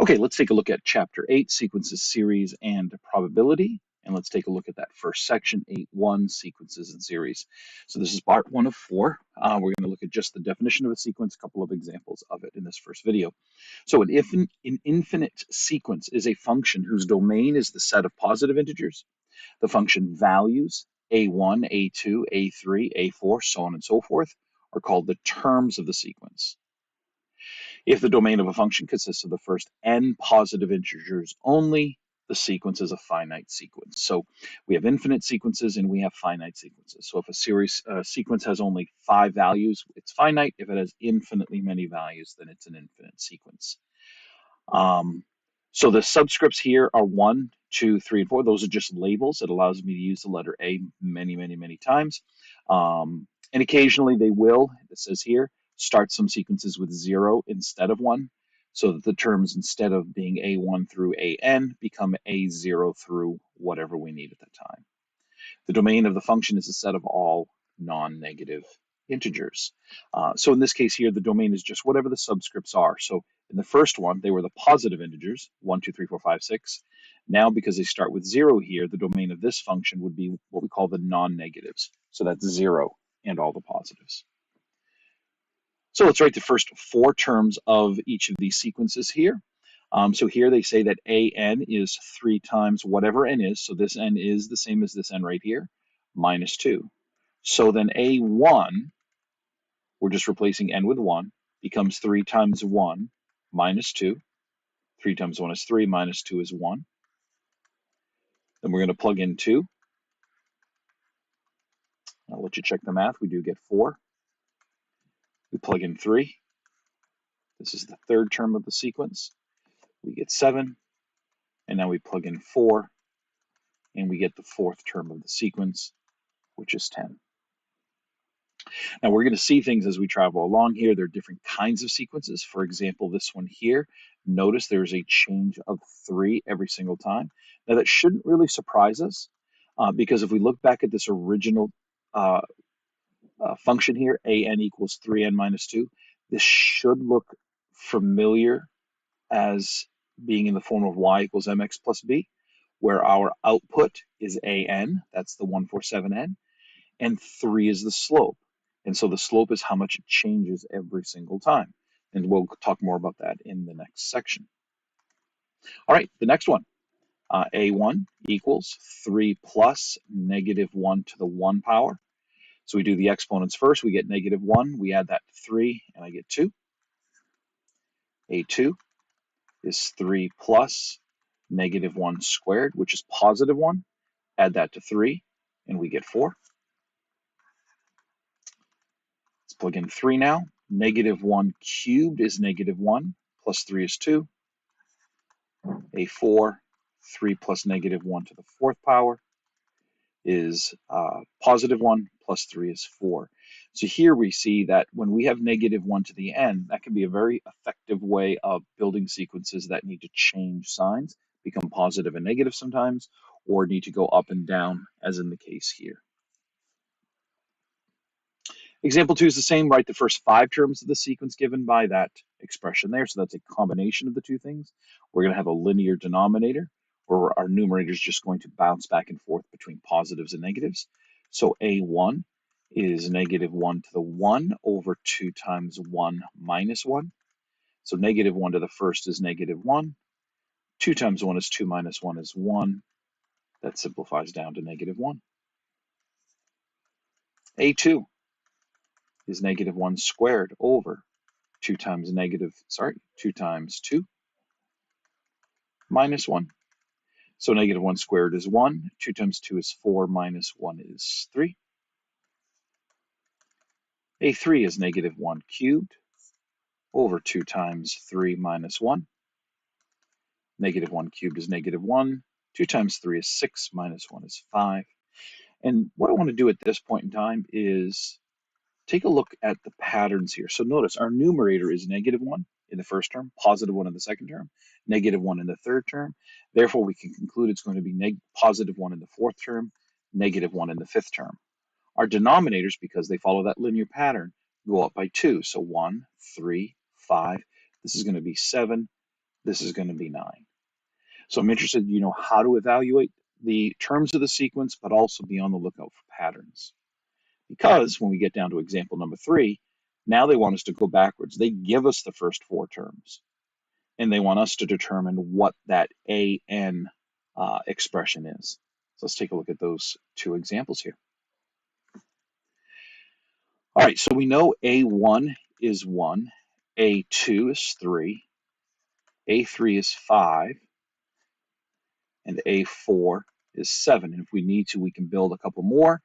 Okay, let's take a look at Chapter 8, Sequences, Series, and Probability. And let's take a look at that first section, 8.1, Sequences and Series. So this is part 1 of 4. We're going to look at just the definition of a sequence, a couple of examples of it in this first video. So an infinite sequence is a function whose domain is the set of positive integers. The function values, a1, a2, a3, a4, so on and so forth, are called the terms of the sequence. If the domain of a function consists of the first n positive integers only, the sequence is a finite sequence. So we have infinite sequences and we have finite sequences. So if a sequence has only 5 values, it's finite. If it has infinitely many values, then it's an infinite sequence. So the subscripts here are 1, 2, 3, and 4. Those are just labels. It allows me to use the letter A many times. And occasionally they will, it says here, start some sequences with 0 instead of 1, so that the terms, instead of being A1 through AN, become A0 through whatever we need at the time. The domain of the function is a set of all non-negative integers. So in this case here, the domain is just whatever the subscripts are. So in the first one, they were the positive integers, 1, 2, 3, 4, 5, 6. Now, because they start with 0 here, the domain of this function would be what we call the non-negatives. So that's 0 and all the positives. So let's write the first 4 terms of each of these sequences here. So here they say that an is 3 times whatever n is. So this n is the same as this n right here, minus 2. So then a1, we're just replacing n with 1, becomes 3 times 1 minus 2. 3 times 1 is 3, minus 2 is 1. Then we're going to plug in 2. I'll let you check the math. We do get 4. We plug in 3. This is the third term of the sequence. We get 7. And now we plug in 4. And we get the fourth term of the sequence, which is 10. Now we're going to see things as we travel along here. There are different kinds of sequences. For example, this one here, notice there's a change of 3 every single time. Now that shouldn't really surprise us because if we look back at this original function here, an equals 3n minus 2, this should look familiar as being in the form of y equals mx plus b, where our output is an, that's the 147n, and 3 is the slope. And so the slope is how much it changes every single time. And we'll talk more about that in the next section. All right, the next one. a1 equals 3 plus negative 1 to the 1 power. So we do the exponents first. We get negative 1. We add that to 3, and I get 2. a2 is 3 plus negative 1 squared, which is positive 1. Add that to 3, and we get 4. Let's plug in 3 now. Negative 1 cubed is negative 1, plus 3 is 2. a4, 3 plus negative 1 to the 4th power is positive 1, plus 3 is 4. So here we see that when we have negative 1 to the n, that can be a very effective way of building sequences that need to change signs, become positive and negative sometimes, or need to go up and down, as in the case here. Example 2 is the same, right? The first 5 terms of the sequence given by that expression there. So that's a combination of the two things. We're going to have a linear denominator, where our numerator is just going to bounce back and forth between positives and negatives. So a1 is negative 1 to the 1 over 2 times 1 minus 1. So negative 1 to the first is negative 1. 2 times 1 is 2 minus 1 is 1. That simplifies down to negative 1. a2 is negative 1 squared over 2 times 2 minus 1. So negative 1 squared is 1. 2 times 2 is 4, minus 1 is 3. a3 is negative 1 cubed over 2 times 3 minus 1. Negative 1 cubed is negative 1. 2 times 3 is 6, minus 1 is 5. And what I want to do at this point in time is take a look at the patterns here. So notice our numerator is negative 1 in the first term, positive 1 in the second term, negative 1 in the third term. Therefore, we can conclude it's going to be positive 1 in the fourth term, negative 1 in the fifth term. Our denominators, because they follow that linear pattern, go up by 2. So 1, 3, 5. This is going to be 7, this is going to be 9. So I'm interested, how to evaluate the terms of the sequence, but also be on the lookout for patterns. Because when we get down to example number 3, now they want us to go backwards. They give us the first 4 terms, and they want us to determine what that AN expression is. So let's take a look at those 2 examples here. All right, so we know A1 is 1, A2 is 3, A3 is 5, and A4 is 7. And if we need to, we can build a couple more.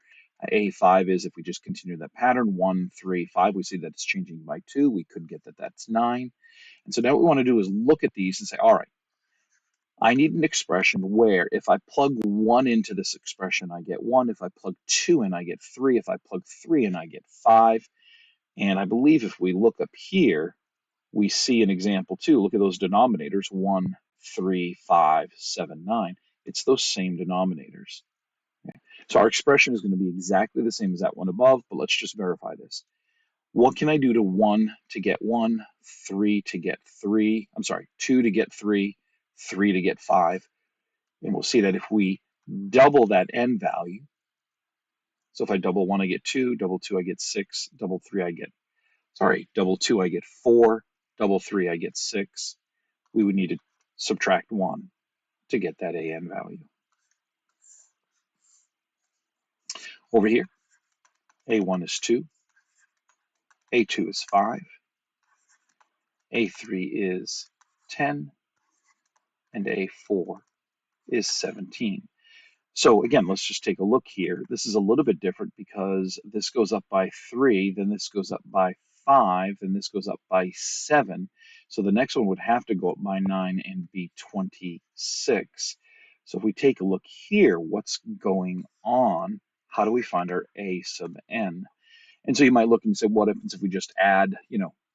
A5 is, if we just continue that pattern, 1, 3, 5, we see that it's changing by 2. We could get that that's 9. And so now what we want to do is look at these and say, all right, I need an expression where if I plug 1 into this expression, I get 1. If I plug 2 in, I get 3. If I plug 3 in, I get 5. And I believe if we look up here, we see an example too. Look at those denominators, 1, 3, 5, 7, 9. It's those same denominators. Okay. So our expression is going to be exactly the same as that one above, but let's just verify this. What can I do to 1 to get 1, 3 to get 3, 2 to get 3, 3 to get 5. And we'll see that if we double that n value, so if I double 1, I get 2, double 2, I get 6, double 3, double 2, I get 4, double 3, I get 6. We would need to subtract 1 to get that AN value. Over here, A1 is 2, A2 is 5, A3 is 10, and A4 is 17. So again, let's just take a look here. This is a little bit different because this goes up by 3, then this goes up by 5, and this goes up by 7. So the next one would have to go up by 9 and be 26. So if we take a look here, what's going on? How do we find our A sub n? And so you might look and say, what happens if we just add,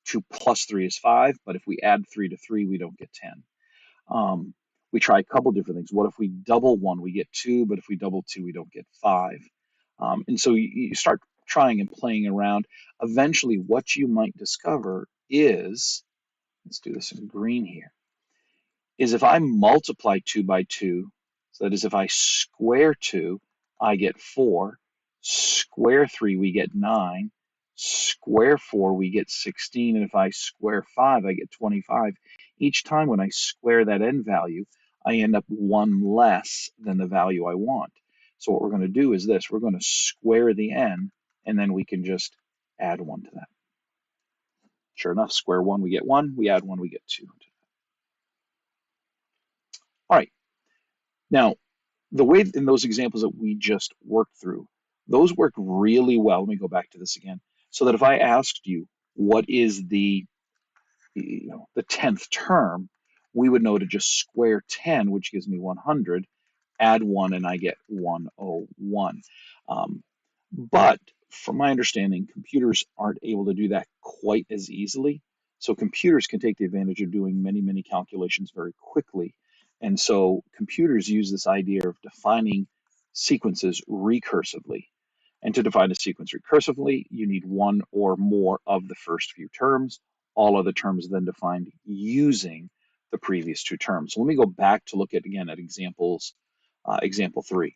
2 plus 3 is 5, but if we add 3 to 3, we don't get 10. We try a couple different things. What if we double 1, we get 2, but if we double 2, we don't get 5. And so you start trying and playing around. Eventually, what you might discover is, let's do this in green here, is if I multiply 2 by 2, so that is if I square 2, I get 4, square 3, we get 9, square 4, we get 16, and if I square 5, I get 25. Each time when I square that n value, I end up 1 less than the value I want. So what we're going to do is this, we're going to square the n, and then we can just add 1 to that. Sure enough, square 1, we get 1, we add 1, we get 2. All right, now, the way in those examples that we just worked through, those work really well. Let me go back to this again. So that if I asked you what is the 10th term, we would know to just square 10, which gives me 100, add 1, and I get 101. But from my understanding, computers aren't able to do that quite as easily. So computers can take the advantage of doing many, many calculations very quickly. And so computers use this idea of defining sequences recursively. And to define a sequence recursively, you need one or more of the first few terms. All other terms then defined using the previous 2 terms. So let me go back to look at again at example 3.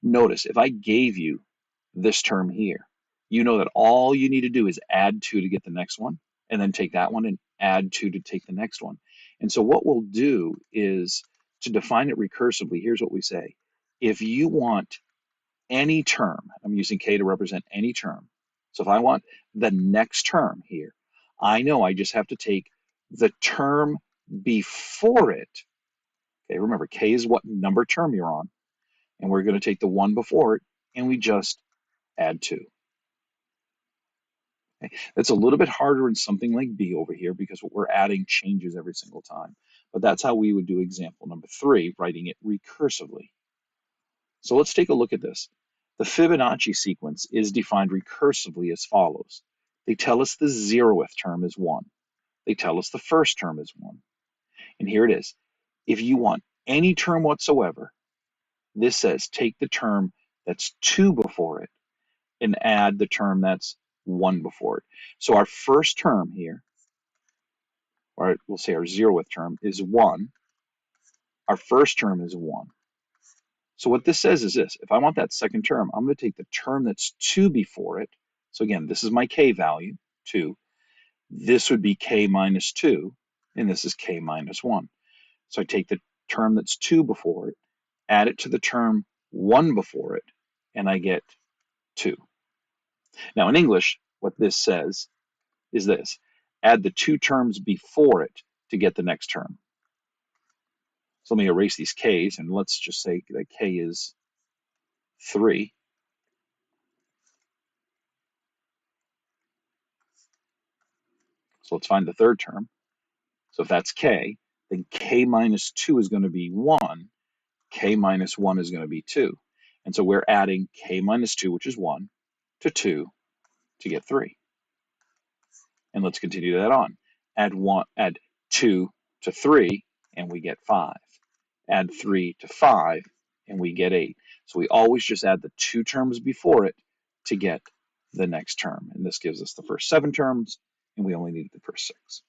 Notice if I gave you this term here, you know that all you need to do is add 2 to get the next one, and then take that one and add 2 to take the next one. And so what we'll do is to define it recursively, here's what we say. If you want any term, I'm using K to represent any term. So if I want the next term here, I know I just have to take the term before it. Okay, remember K is what number term you're on, and we're going to take the one before it, and we just add 2. Okay. That's a little bit harder in something like B over here because what we're adding changes every single time. But that's how we would do example number 3, writing it recursively. So let's take a look at this. The Fibonacci sequence is defined recursively as follows. They tell us the 0th term is 1. They tell us the first term is 1. And here it is. If you want any term whatsoever, this says take the term that's 2 before it and add the term that's 1 before it. So our first term here, or we'll say our 0th term, is 1. Our first term is 1. So what this says is this: if I want that second term, I'm going to take the term that's 2 before it. So again, this is my k value, 2. This would be k minus 2, and this is k minus 1. So I take the term that's 2 before it, add it to the term 1 before it, and I get 2. Now in English, what this says is this: add the 2 terms before it to get the next term. So let me erase these k's, and let's just say that k is 3. So let's find the third term. So if that's k, then k minus 2 is going to be 1. K minus 1 is going to be 2. And so we're adding k minus 2, which is 1, to 2 to get 3. And let's continue that on. Add 2 to 3, and we get 5. Add 3 to 5, and we get 8. So we always just add the 2 terms before it to get the next term. And this gives us the first 7 terms, and we only need the first 6.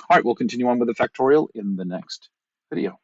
All right, we'll continue on with the factorial in the next video.